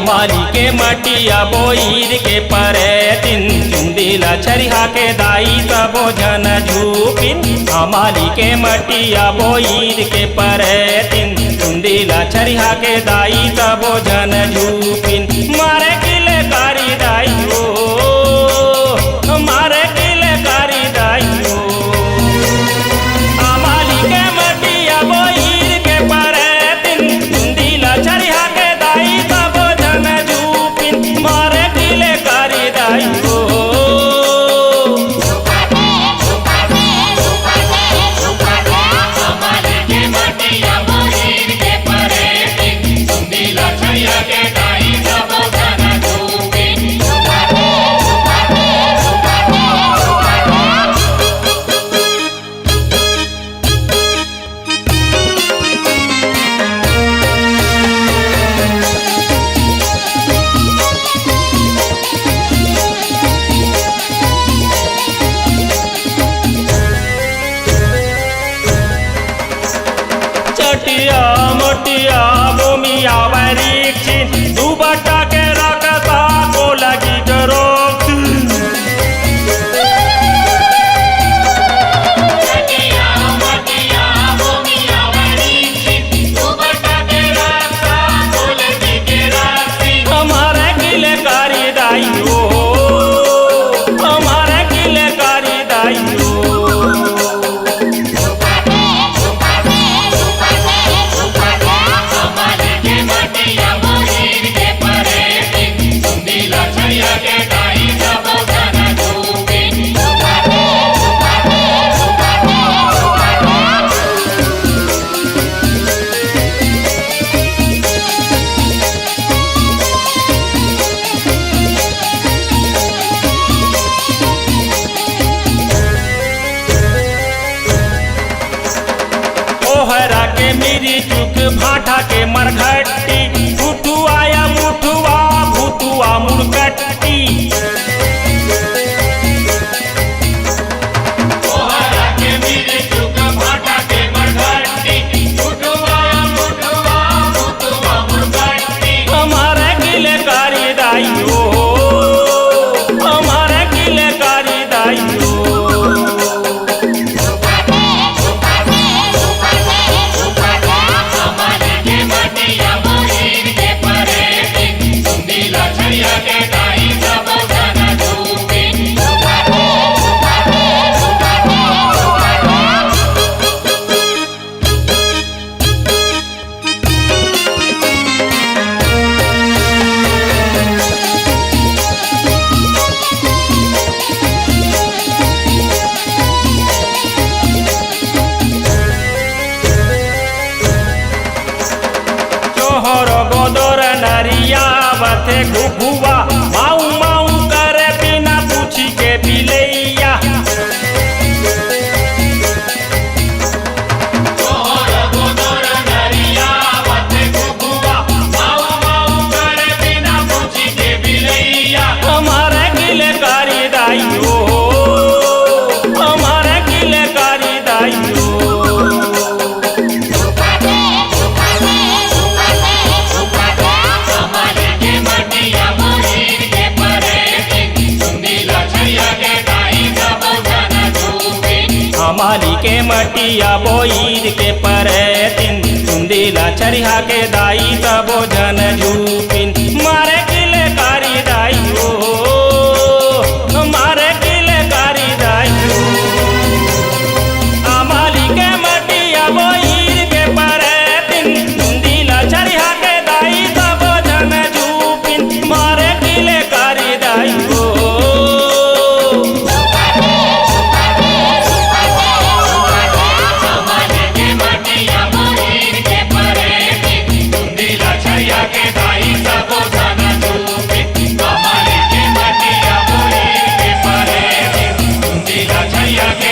हमाली के मटिया बोईर के परे दिन चुंदीला छरिहा के दाई सबो जन झूपिन हमाली के मटिया बोईर के परे दिन चुंदीला छरिहा के दाई सबो जन झूपिन मारे किले कारी दाई हो मारे किले कारी दाई हो हमाली के मटिया बोईर के परे दिन चुंदीला छरिहा के दाई सबो जन झूपिन मारे किले कारी दाई हो चटिया मोटिया भूमिया वरीक्षित दुबटा के रकसा को लगी जरोक्स चटिया मोटिया भूमिया वरीक्षित दुबटा के रकसा को लगी जरोक्स हमारे किले कारी दाई हो हमारे किले कारी दाई हो ओहरा के मेरी चुक भाटा के मरघट्टी भूतुआ या मुठुआ भूतुआ मुड़कट्टी ओहरा के मेरी चुक भाटा के मरघट्टी भूतुआ या मुठुआ भूतुआ मुड़कट्टी हमारे किले कारी दाई हो हमारे किले कारी दाई हो जोहर गोदर नरिया बथे घुघुआ माऊ माऊ करे बिना पूछी के बिलैया जोहर गोदर नरिया बथे घुघुआ माऊ माऊ करे बिना पूछी के बिलैया हमारे किले कारी दाई हो हमारे किले कारी दाई हो हमाली के मटिया बोईर के परे दिन चुंदीला छरिहा के दाई सबो जन झूपिन मारे किले कारी दाई हो मारे किले कारी दाई हो हमाली के मटिया बोईर के परे दिन चुंदीला छरिहा के दाई सबो जन झूपिन मारे किले कारी दाई हो Yeah.